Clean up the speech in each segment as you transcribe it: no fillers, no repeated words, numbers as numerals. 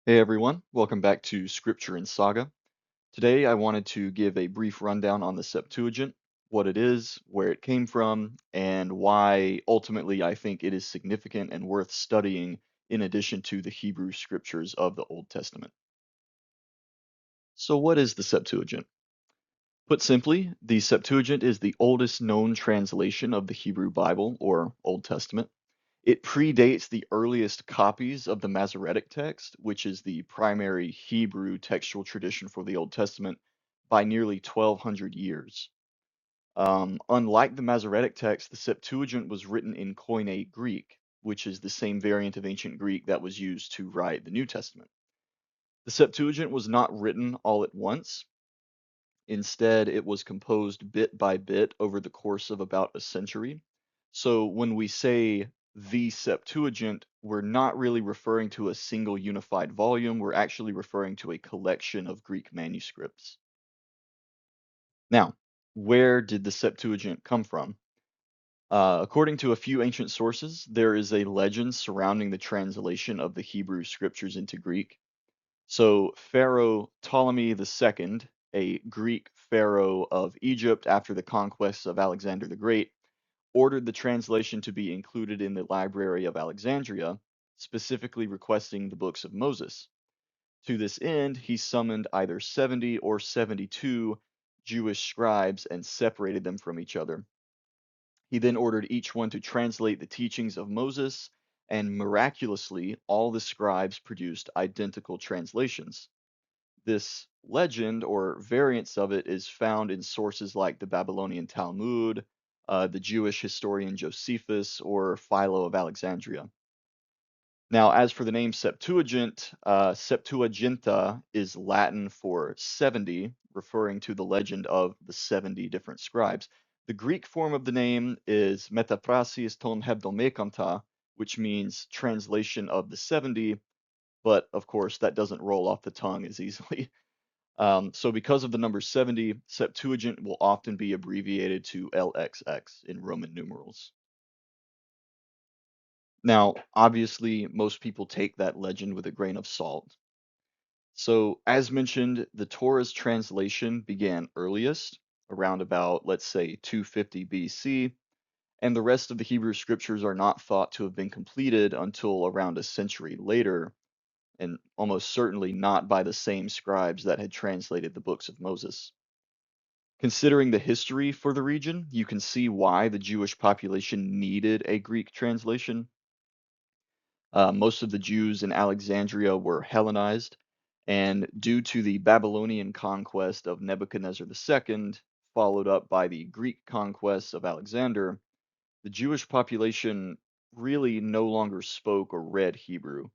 Hey everyone, welcome back to Scripture and Saga. Today I wanted to give a brief rundown on the Septuagint, what it is, where it came from, and why ultimately I think it is significant and worth studying in addition to the Hebrew scriptures of the Old Testament. So, what is the Septuagint? Put simply, the Septuagint is the oldest known translation of the Hebrew Bible or Old Testament. It predates the earliest copies of the Masoretic text, which is the primary Hebrew textual tradition for the Old Testament, by nearly 1,200 years. Unlike the Masoretic text, the Septuagint was written in Koine Greek, which is the same variant of ancient Greek that was used to write the New Testament. The Septuagint was not written all at once. Instead, it was composed bit by bit over the course of about a century. So when we say the Septuagint, we're not really referring to a single unified volume, we're actually referring to a collection of Greek manuscripts. Now, where did the Septuagint come from? According to a few ancient sources, there is a legend surrounding the translation of the Hebrew scriptures into Greek. So Pharaoh Ptolemy II, a Greek pharaoh of Egypt after the conquests of Alexander the Great, ordered the translation to be included in the Library of Alexandria, specifically requesting the books of Moses. To this end, he summoned either 70 or 72 Jewish scribes and separated them from each other. He then ordered each one to translate the teachings of Moses, and miraculously, all the scribes produced identical translations. This legend or variants of it is found in sources like the Babylonian Talmud, the Jewish historian Josephus, or Philo of Alexandria. Now, as for the name Septuagint, Septuaginta is Latin for 70, referring to the legend of the 70 different scribes. The Greek form of the name is Metaphrasis ton hebdomekanta, which means translation of the 70, but of course that doesn't roll off the tongue as easily. So because of the number 70, Septuagint will often be abbreviated to LXX in Roman numerals. Now, obviously, most people take that legend with a grain of salt. So, as mentioned, the Torah's translation began earliest, around about, let's say, 250 BC, and the rest of the Hebrew scriptures are not thought to have been completed until around a century later, and almost certainly not by the same scribes that had translated the books of Moses. Considering the history for the region, you can see why the Jewish population needed a Greek translation. Most of the Jews in Alexandria were Hellenized, and due to the Babylonian conquest of Nebuchadnezzar II, followed up by the Greek conquests of Alexander, the Jewish population really no longer spoke or read Hebrew.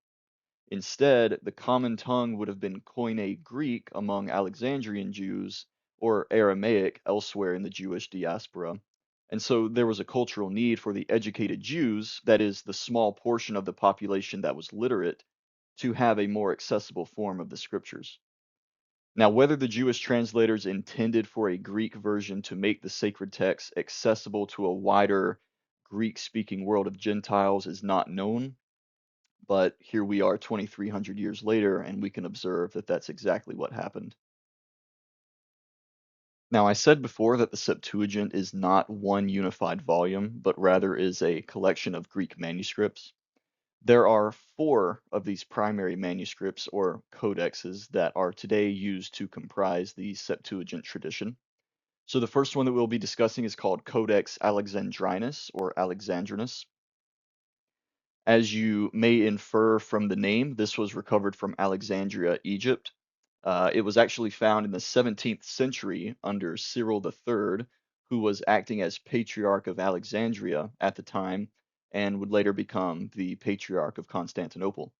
Instead, the common tongue would have been Koine Greek among Alexandrian Jews or Aramaic elsewhere in the Jewish diaspora. And so there was a cultural need for the educated Jews, that is, the small portion of the population that was literate, to have a more accessible form of the scriptures. Now, whether the Jewish translators intended for a Greek version to make the sacred text accessible to a wider Greek speaking world of Gentiles is not known, but here we are 2,300 years later, and we can observe that that's exactly what happened. Now, I said before that the Septuagint is not one unified volume, but rather is a collection of Greek manuscripts. There are four of these primary manuscripts or codexes that are today used to comprise the Septuagint tradition. So the first one that we'll be discussing is called Codex Alexandrinus or Alexandrinus. As you may infer from the name, this was recovered from Alexandria, Egypt. It was actually found in the 17th century under Cyril III, who was acting as Patriarch of Alexandria at the time and would later become the Patriarch of Constantinople.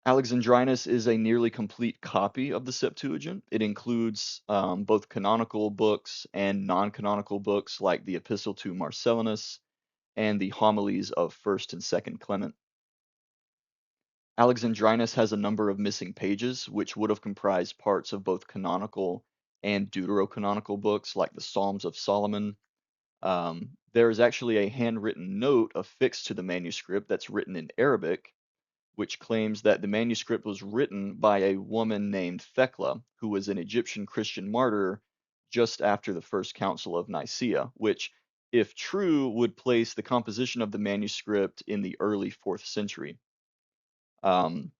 Alexandrinus is a nearly complete copy of the Septuagint. It includes both canonical books and non canonical books like the Epistle to Marcellinus and the homilies of 1st and 2nd Clement. Alexandrinus has a number of missing pages, which would have comprised parts of both canonical and deuterocanonical books like the Psalms of Solomon. There is actually a handwritten note affixed to the manuscript that's written in Arabic, which claims that the manuscript was written by a woman named Thecla, who was an Egyptian Christian martyr just after the First Council of Nicaea, which, if true, would place the composition of the manuscript in the early 4th century. Um,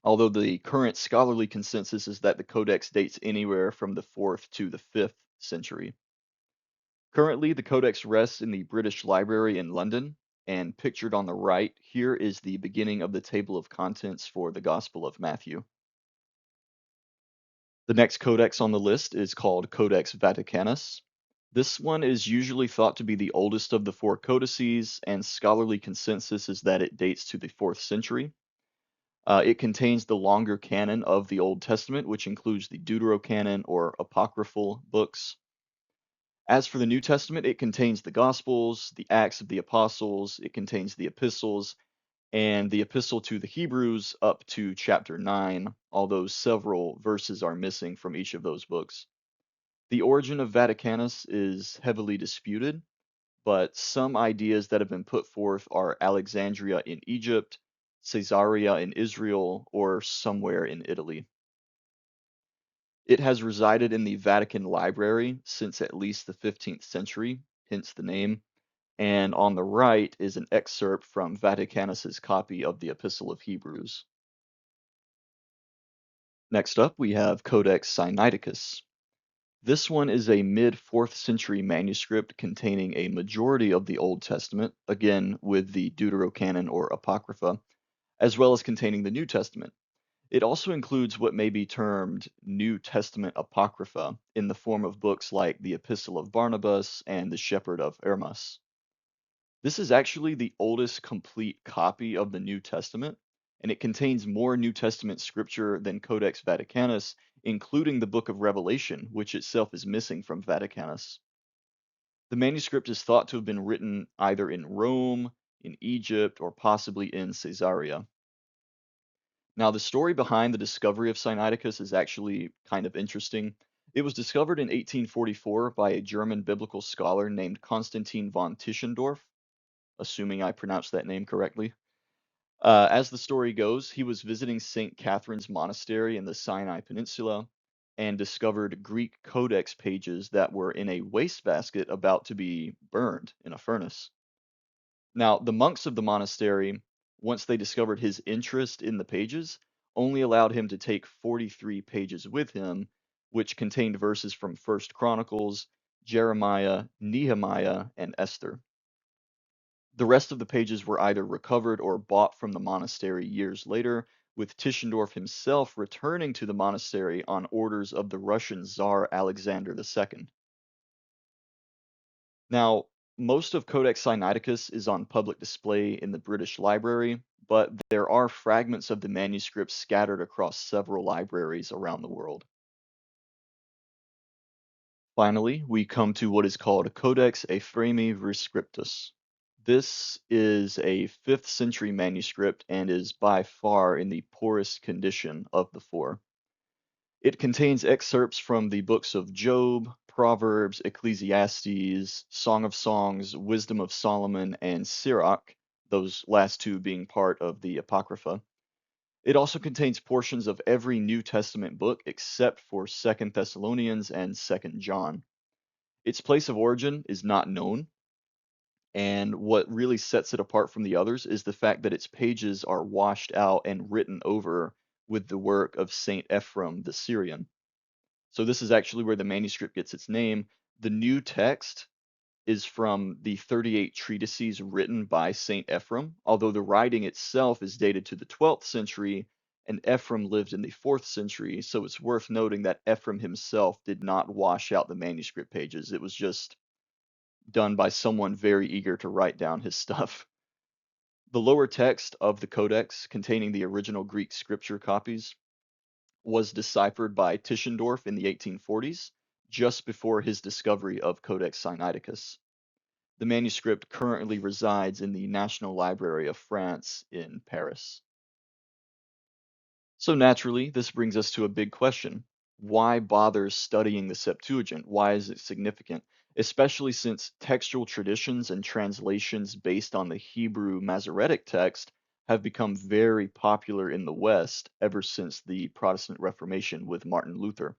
Although the current scholarly consensus is that the codex dates anywhere from the 4th to the 5th century. Currently, the codex rests in the British Library in London, and pictured on the right here is the beginning of the table of contents for the Gospel of Matthew. The next codex on the list is called Codex Vaticanus. This one is usually thought to be the oldest of the four codices, and scholarly consensus is that it dates to the 4th century. It contains the longer canon of the Old Testament, which includes the Deuterocanon or apocryphal books. As for the New Testament, it contains the Gospels, the Acts of the Apostles, it contains the epistles, and the epistle to the Hebrews up to chapter 9, although several verses are missing from each of those books. The origin of Vaticanus is heavily disputed, but some ideas that have been put forth are Alexandria in Egypt, Caesarea in Israel, or somewhere in Italy. It has resided in the Vatican Library since at least the 15th century, hence the name, and on the right is an excerpt from Vaticanus's copy of the Epistle of Hebrews. Next up, we have Codex Sinaiticus. This one is a mid 4th century manuscript containing a majority of the Old Testament, again with the Deuterocanon or Apocrypha, as well as containing the New Testament. It also includes what may be termed New Testament Apocrypha in the form of books like the Epistle of Barnabas and the Shepherd of Hermas. This is actually the oldest complete copy of the New Testament, and it contains more New Testament scripture than Codex Vaticanus, including the book of Revelation, which itself is missing from Vaticanus. The manuscript is thought to have been written either in Rome, in Egypt, or possibly in Caesarea. Now, the story behind the discovery of Sinaiticus is actually kind of interesting. It was discovered in 1844 by a German biblical scholar named Konstantin von Tischendorf, assuming I pronounced that name correctly. As the story goes, he was visiting St. Catherine's Monastery in the Sinai Peninsula and discovered Greek codex pages that were in a wastebasket about to be burned in a furnace. Now, the monks of the monastery, once they discovered his interest in the pages, only allowed him to take 43 pages with him, which contained verses from First Chronicles, Jeremiah, Nehemiah, and Esther. The rest of the pages were either recovered or bought from the monastery years later, with Tischendorf himself returning to the monastery on orders of the Russian Tsar Alexander II. Now, most of Codex Sinaiticus is on public display in the British Library, but there are fragments of the manuscript scattered across several libraries around the world. Finally, we come to what is called Codex Ephremi Rescriptus. This is a 5th century manuscript and is by far in the poorest condition of the four. It contains excerpts from the books of Job, Proverbs, Ecclesiastes, Song of Songs, Wisdom of Solomon, and Sirach, those last two being part of the Apocrypha. It also contains portions of every New Testament book except for 2nd Thessalonians and 2nd John. Its place of origin is not known, and what really sets it apart from the others is the fact that its pages are washed out and written over with the work of Saint Ephrem the Syrian. So this is actually where the manuscript gets its name. The new text is from the 38 treatises written by Saint Ephrem, although the writing itself is dated to the 12th century, and Ephrem lived in the 4th century, so it's worth noting that Ephrem himself did not wash out the manuscript pages. It was just done by someone very eager to write down his stuff. The lower text of the codex, containing the original Greek scripture copies, was deciphered by Tischendorf in the 1840s, just before his discovery of Codex Sinaiticus. The manuscript currently resides in the National Library of France in Paris. So naturally, this brings us to a big question. Why bother studying the Septuagint? Why is it significant? Especially since textual traditions and translations based on the Hebrew Masoretic text have become very popular in the West ever since the Protestant Reformation with Martin Luther.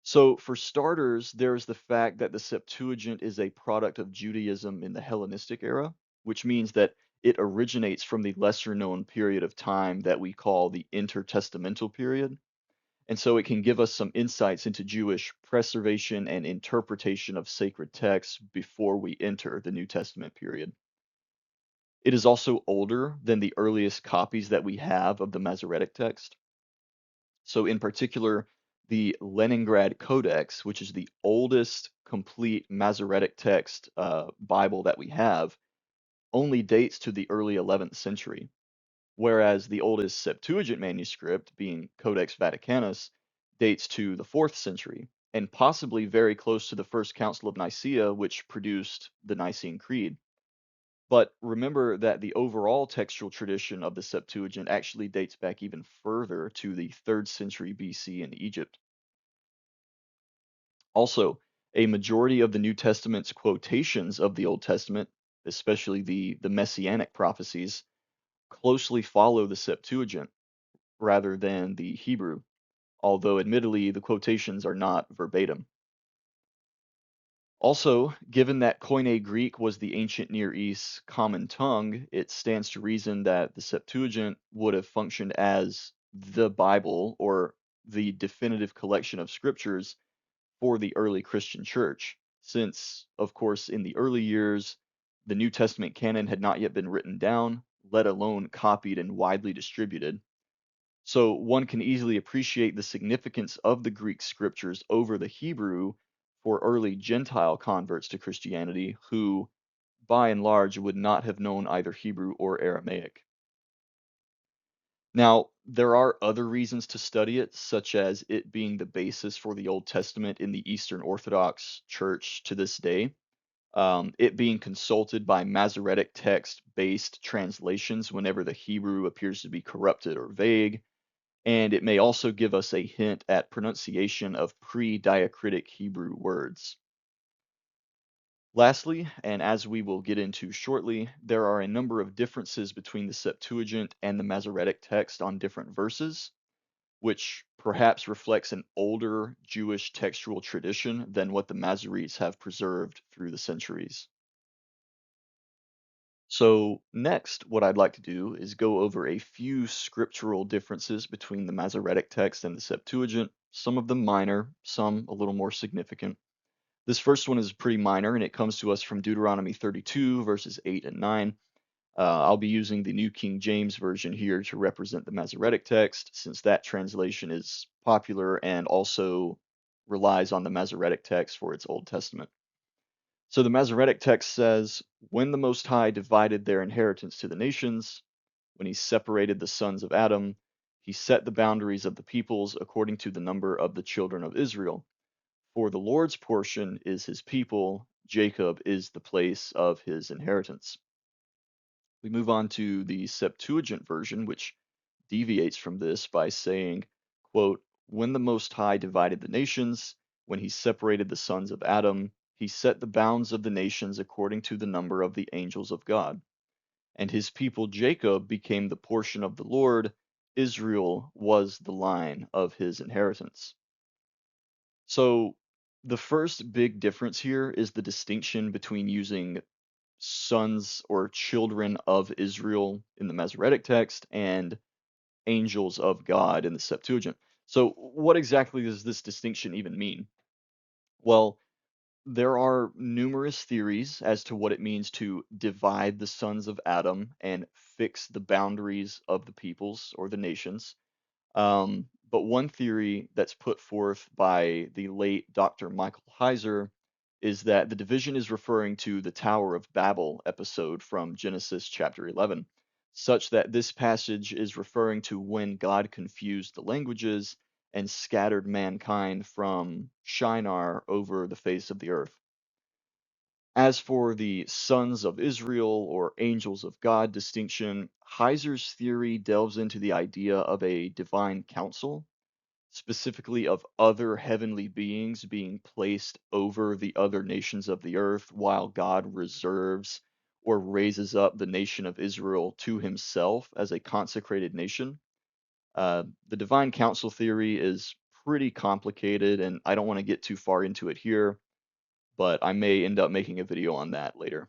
So, for starters, there's the fact that the Septuagint is a product of Judaism in the Hellenistic era, which means that it originates from the lesser known period of time that we call the intertestamental period. And so it can give us some insights into Jewish preservation and interpretation of sacred texts before we enter the New Testament period. It is also older than the earliest copies that we have of the Masoretic text. So, in particular, the Leningrad Codex, which is the oldest complete Masoretic text Bible that we have, only dates to the early 11th century, whereas the oldest Septuagint manuscript, being Codex Vaticanus, dates to the 4th century and possibly very close to the First Council of Nicaea, which produced the Nicene Creed. But remember that the overall textual tradition of the Septuagint actually dates back even further to the 3rd century BC in Egypt. Also, a majority of the New Testament's quotations of the Old Testament, especially the messianic prophecies, closely follow the Septuagint rather than the Hebrew, although admittedly the quotations are not verbatim. Also, given that Koine Greek was the ancient Near East's common tongue, it stands to reason that the Septuagint would have functioned as the Bible or the definitive collection of scriptures for the early Christian church, since, of course, in the early years, the New Testament canon had not yet been written down, let alone copied and widely distributed. So one can easily appreciate the significance of the Greek scriptures over the Hebrew for early Gentile converts to Christianity who, by and large, would not have known either Hebrew or Aramaic. Now, there are other reasons to study it, such as it being the basis for the Old Testament in the Eastern Orthodox Church to this day, it being consulted by Masoretic text based translations whenever the Hebrew appears to be corrupted or vague, and it may also give us a hint at pronunciation of pre-diacritic Hebrew words. Lastly, and as we will get into shortly, there are a number of differences between the Septuagint and the Masoretic text on different verses, which perhaps reflects an older Jewish textual tradition than what the Masoretes have preserved through the centuries. So, next, what I'd like to do is go over a few scriptural differences between the Masoretic text and the Septuagint, some of them minor, some a little more significant. This first one is pretty minor, and it comes to us from Deuteronomy 32, verses 8 and 9. I'll be using the New King James Version here to represent the Masoretic text, since that translation is popular and also relies on the Masoretic text for its Old Testament. So the Masoretic text says, when the Most High divided their inheritance to the nations, when he separated the sons of Adam, he set the boundaries of the peoples according to the number of the children of Israel. For the Lord's portion is his people, Jacob is the place of his inheritance. We move on to the Septuagint version, which deviates from this by saying, quote, when the Most High divided the nations, when he separated the sons of Adam, he set the bounds of the nations according to the number of the angels of God. And his people Jacob became the portion of the Lord, Israel was the line of his inheritance. So the first big difference here is the distinction between using sons or children of Israel in the Masoretic text and angels of God in the Septuagint. So, what exactly does this distinction even mean? Well, there are numerous theories as to what it means to divide the sons of Adam and fix the boundaries of the peoples or the nations. But one theory that's put forth by the late Dr. Michael Heiser is that the division is referring to the Tower of Babel episode from Genesis chapter 11, such that this passage is referring to when God confused the languages and scattered mankind from Shinar over the face of the earth. As for the sons of Israel or angels of God distinction, Heiser's theory delves into the idea of a divine council, specifically of other heavenly beings being placed over the other nations of the earth, while God reserves or raises up the nation of Israel to himself as a consecrated nation. The divine council theory is pretty complicated, and I don't want to get too far into it here, but I may end up making a video on that later.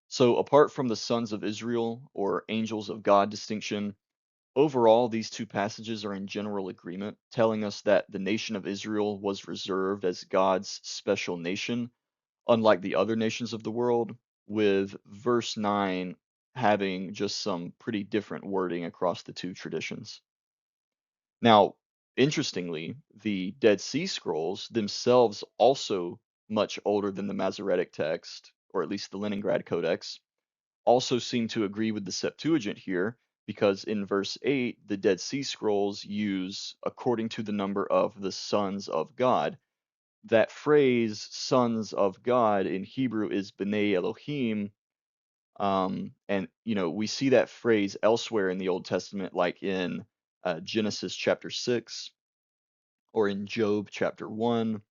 So, apart from the sons of Israel or angels of God distinction, overall, these two passages are in general agreement, telling us that the nation of Israel was reserved as God's special nation, unlike the other nations of the world, with verse 9 having just some pretty different wording across the two traditions. Now, interestingly, the Dead Sea Scrolls themselves also much older than the Masoretic text, or at least the Leningrad Codex, also seem to agree with the Septuagint here, because in verse 8, the Dead Sea Scrolls use according to the number of the sons of God. That phrase, sons of God, in Hebrew is B'nai Elohim. And, we see that phrase elsewhere in the Old Testament, like in Genesis chapter 6 or in Job chapter 1,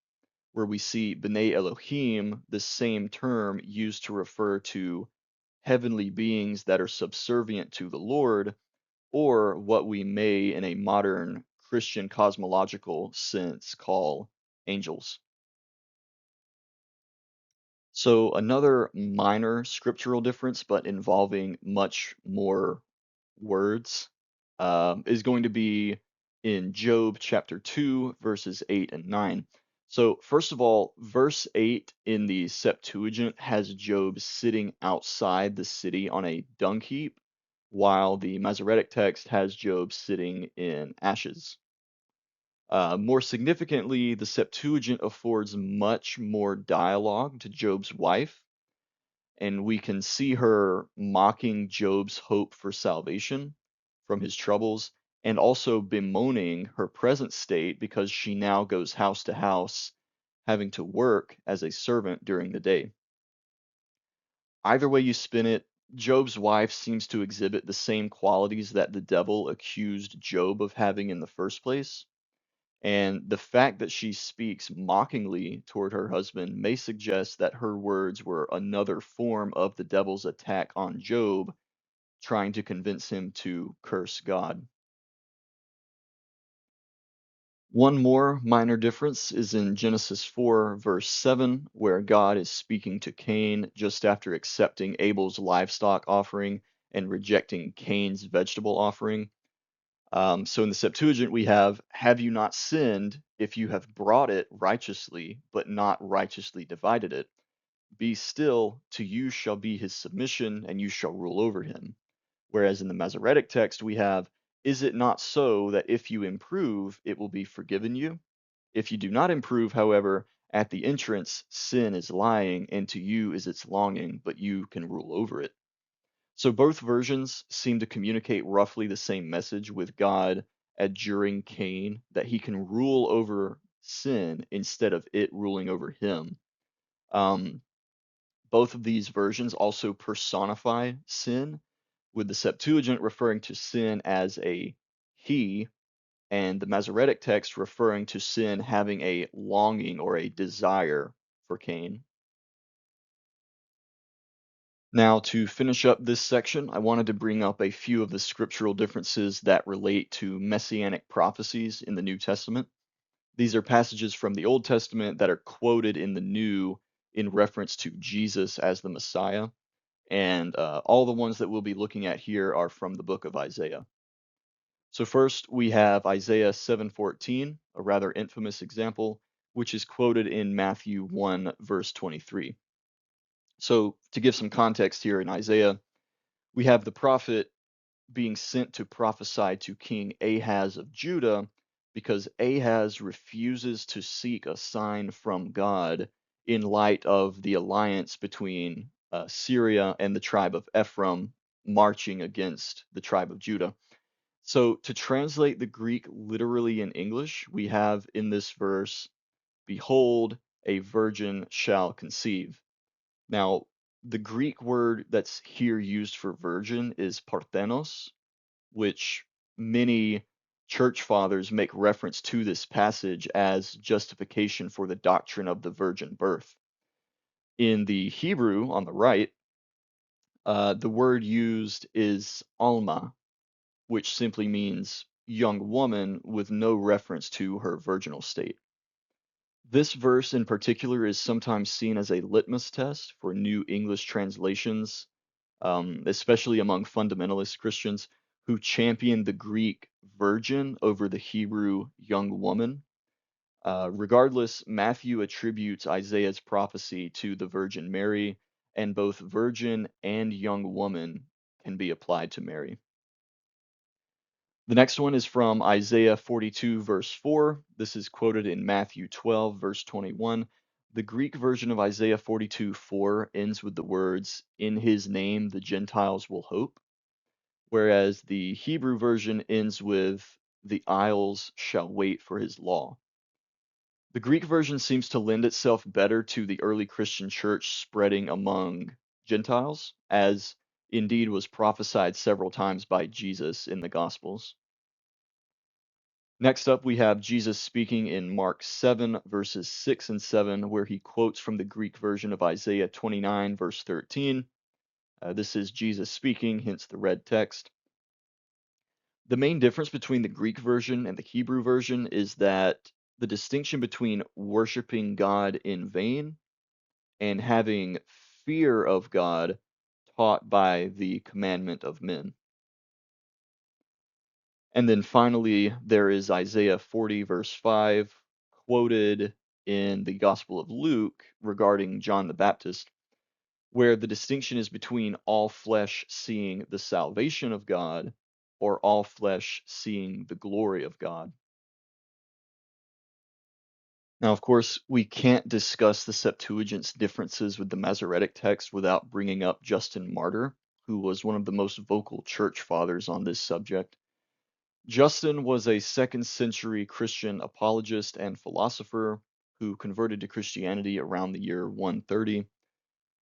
where we see B'nai Elohim, the same term used to refer to heavenly beings that are subservient to the Lord, or what we may, in a modern Christian cosmological sense, call angels. So, another minor scriptural difference, but involving much more words, is going to be in Job chapter 2, verses 8 and 9. So, first of all, verse 8 in the Septuagint has Job sitting outside the city on a dung heap, while the Masoretic text has Job sitting in ashes. More significantly, the Septuagint affords much more dialogue to Job's wife, and we can see her mocking Job's hope for salvation from his troubles, and also bemoaning her present state because she now goes house to house, having to work as a servant during the day. Either way you spin it, Job's wife seems to exhibit the same qualities that the devil accused Job of having in the first place. And the fact that she speaks mockingly toward her husband may suggest that her words were another form of the devil's attack on Job, trying to convince him to curse God. One more minor difference is in Genesis 4, verse 7, where God is speaking to Cain just after accepting Abel's livestock offering and rejecting Cain's vegetable offering. So in the Septuagint, we have you not sinned if you have brought it righteously, but not righteously divided it? Be still, to you shall be his submission, and you shall rule over him. Whereas in the Masoretic text, we have, is it not so that if you improve, it will be forgiven you? If you do not improve, however, at the entrance, sin is lying, and to you is its longing, but you can rule over it. So both versions seem to communicate roughly the same message, with God adjuring Cain that he can rule over sin instead of it ruling over him. Um, both of these versions also personify sin, with the Septuagint referring to sin as a he, and the Masoretic text referring to sin having a longing or a desire for Cain. Now, to finish up this section, I wanted to bring up a few of the scriptural differences that relate to messianic prophecies in the New Testament. These are passages from the Old Testament that are quoted in the New in reference to Jesus as the Messiah, and all the ones that we'll be looking at here are from the book of Isaiah. So first, we have Isaiah 7:14, a rather infamous example, which is quoted in Matthew 1, verse 23. So, to give some context here in Isaiah, we have the prophet being sent to prophesy to King Ahaz of Judah because Ahaz refuses to seek a sign from God in light of the alliance between Syria and the tribe of Ephraim marching against the tribe of Judah. So, to translate the Greek literally in English, we have in this verse, behold, a virgin shall conceive. Now, the Greek word that's here used for virgin is parthenos, which many church fathers make reference to this passage as justification for the doctrine of the virgin birth. In the Hebrew on the right, the word used is alma, which simply means young woman with no reference to her virginal state. This verse in particular is sometimes seen as a litmus test for New English translations, especially among fundamentalist Christians who champion the Greek virgin over the Hebrew young woman. Regardless, Matthew attributes Isaiah's prophecy to the Virgin Mary, and both virgin and young woman can be applied to Mary. The next one is from Isaiah 42, verse 4. This is quoted in Matthew 12, verse 21. The Greek version of Isaiah 42, 4 ends with the words, "In his name the Gentiles will hope," whereas the Hebrew version ends with, "The isles shall wait for his law." The Greek version seems to lend itself better to the early Christian church spreading among Gentiles, as indeed was prophesied several times by Jesus in the Gospels. Next up, we have Jesus speaking in Mark 7, verses 6 and 7, where he quotes from the Greek version of Isaiah 29, verse 13. This is Jesus speaking, hence the red text. The main difference between the Greek version and the Hebrew version is that the distinction between worshiping God in vain and having fear of God taught by the commandment of men. And then finally, there is Isaiah 40, verse 5, quoted in the Gospel of Luke regarding John the Baptist, where the distinction is between all flesh seeing the salvation of God or all flesh seeing the glory of God. Now, of course, we can't discuss the Septuagint's differences with the Masoretic text without bringing up Justin Martyr, who was one of the most vocal church fathers on this subject. Justin was a second century Christian apologist and philosopher who converted to Christianity around the year 130.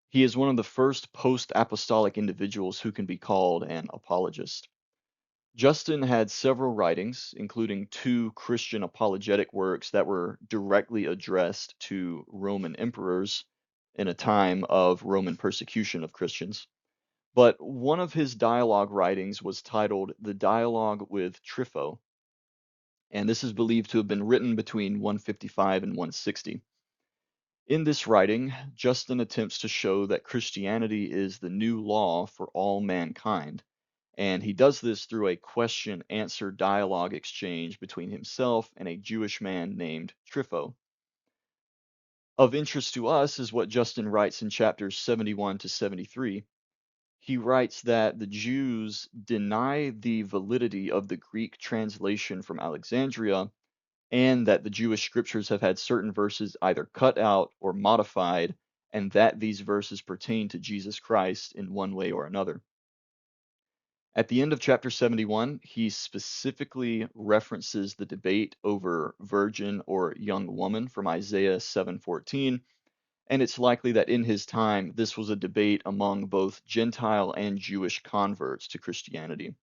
He is one of the first post apostolic individuals who can be called an apologist. Justin had several writings, including two Christian apologetic works that were directly addressed to Roman emperors in a time of Roman persecution of Christians. But one of his dialogue writings was titled The Dialogue with Trypho, and this is believed to have been written between 155 and 160. In this writing, Justin attempts to show that Christianity is the new law for all mankind, and he does this through a question-answer dialogue exchange between himself and a Jewish man named Trypho. Of interest to us is what Justin writes in chapters 71 to 73. He writes that the Jews deny the validity of the Greek translation from Alexandria and that the Jewish scriptures have had certain verses either cut out or modified, and that these verses pertain to Jesus Christ in one way or another. At the end of chapter 71, he specifically references the debate over virgin or young woman from Isaiah 7:14, and it's likely that in his time this was a debate among both Gentile and Jewish converts to Christianity.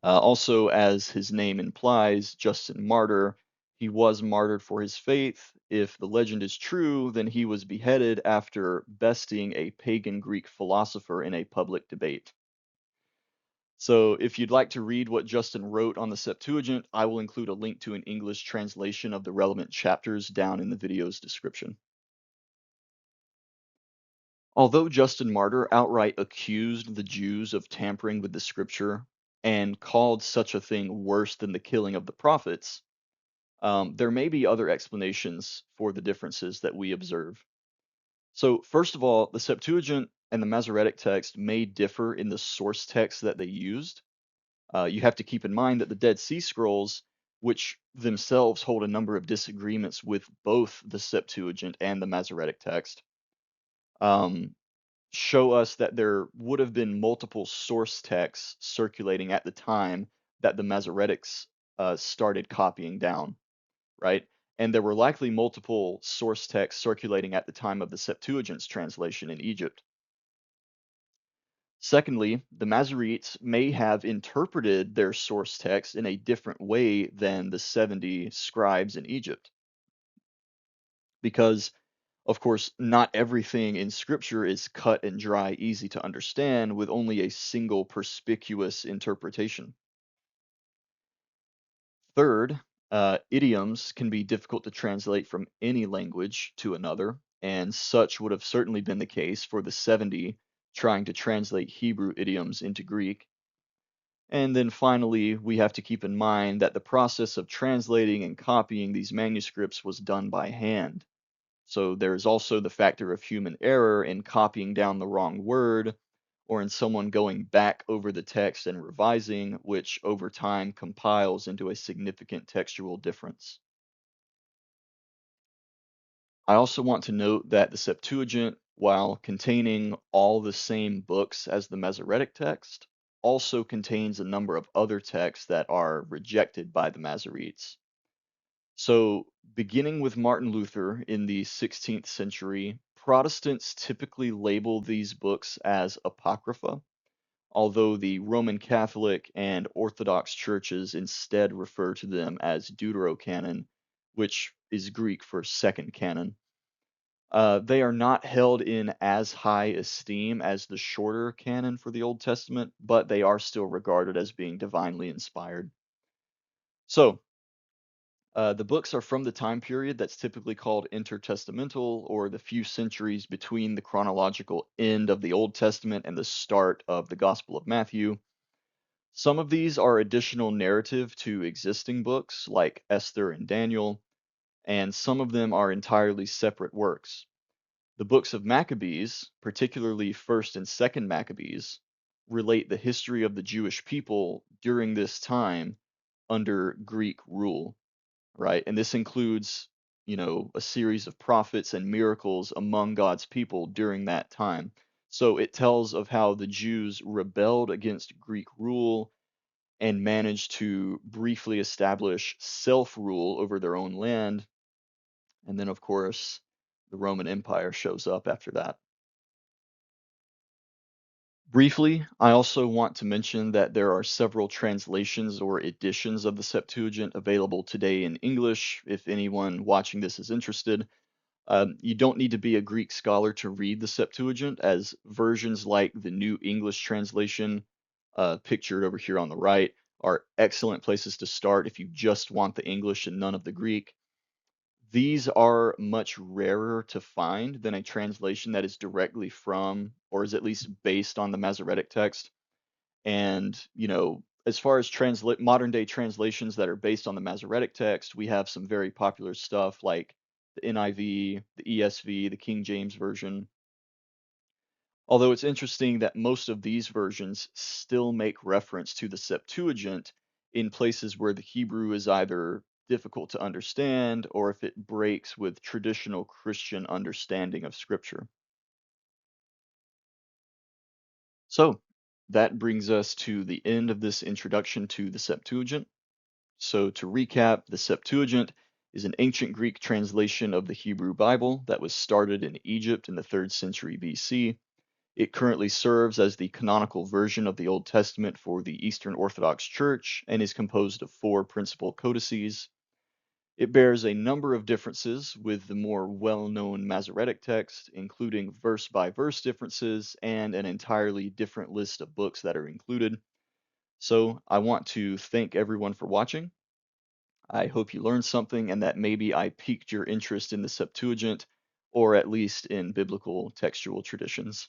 Also, as his name implies, Justin Martyr, he was martyred for his faith. If the legend is true, then he was beheaded after besting a pagan Greek philosopher in a public debate. So, if you'd like to read what Justin wrote on the Septuagint, I will include a link to an English translation of the relevant chapters down in the video's description. Although Justin Martyr outright accused the Jews of tampering with the scripture and called such a thing worse than the killing of the prophets, there may be other explanations for the differences that we observe. So, first of all, the Septuagint and the Masoretic text may differ in the source text that they used. You have to keep in mind that the Dead Sea Scrolls, which themselves hold a number of disagreements with both the Septuagint and the Masoretic text, um, show us that there would have been multiple source texts circulating at the time that the Masoretics started copying down, right? And there were likely multiple source texts circulating at the time of the Septuagint's translation in Egypt. Secondly, the Masoretes may have interpreted their source text in a different way than the 70 scribes in Egypt, because Of course, not everything in Scripture is cut and dry, easy to understand, with only a single perspicuous interpretation. Third, idioms can be difficult to translate from any language to another, and such would have certainly been the case for the 70 trying to translate Hebrew idioms into Greek. And then finally, we have to keep in mind that the process of translating and copying these manuscripts was done by hand. So there's also the factor of human error in copying down the wrong word or in someone going back over the text and revising, which over time compiles into a significant textual difference. I also want to note that the Septuagint, while containing all the same books as the Masoretic text, also contains a number of other texts that are rejected by the Masoretes. So, beginning with Martin Luther in the 16th century, Protestants typically label these books as apocrypha, although the Roman Catholic and Orthodox churches instead refer to them as deuterocanon, which is Greek for second canon. They are not held in as high esteem as the shorter canon for the Old Testament, but they are still regarded as being divinely inspired. So, the books are from the time period that's typically called intertestamental, or the few centuries between the chronological end of the Old Testament and the start of the Gospel of Matthew. Some of these are additional narrative to existing books like Esther and Daniel, and some of them are entirely separate works. The books of Maccabees, particularly 1st and 2nd Maccabees, relate the history of the Jewish people during this time under Greek rule, right? And this includes, a series of prophets and miracles among God's people during that time. So it tells of how the Jews rebelled against Greek rule and managed to briefly establish self rule over their own land. And then, of course, the Roman Empire shows up after that. Briefly, I also want to mention that there are several translations or editions of the Septuagint available today in English if anyone watching this is interested. You don't need to be a Greek scholar to read the Septuagint, as versions like the New English translation, pictured over here on the right, are excellent places to start if you just want the English and none of the Greek. These are much rarer to find than a translation that is directly from, or is at least based on the Masoretic text. And, as far as translate modern day translations that are based on the Masoretic text, we have some very popular stuff like the NIV, the ESV, the King James Version. Although it's interesting that most of these versions still make reference to the Septuagint in places where the Hebrew is either difficult to understand or if it breaks with traditional Christian understanding of Scripture. So that brings us to the end of this introduction to the Septuagint. So, to recap, the Septuagint is an ancient Greek translation of the Hebrew Bible that was started in Egypt in the 3rd century BC. It currently serves as the canonical version of the Old Testament for the Eastern Orthodox Church and is composed of 4 principal codices. It bears a number of differences with the more well known Masoretic text, including verse by verse differences and an entirely different list of books that are included. So, I want to thank everyone for watching. I hope you learned something and that maybe I piqued your interest in the Septuagint or at least in biblical textual traditions.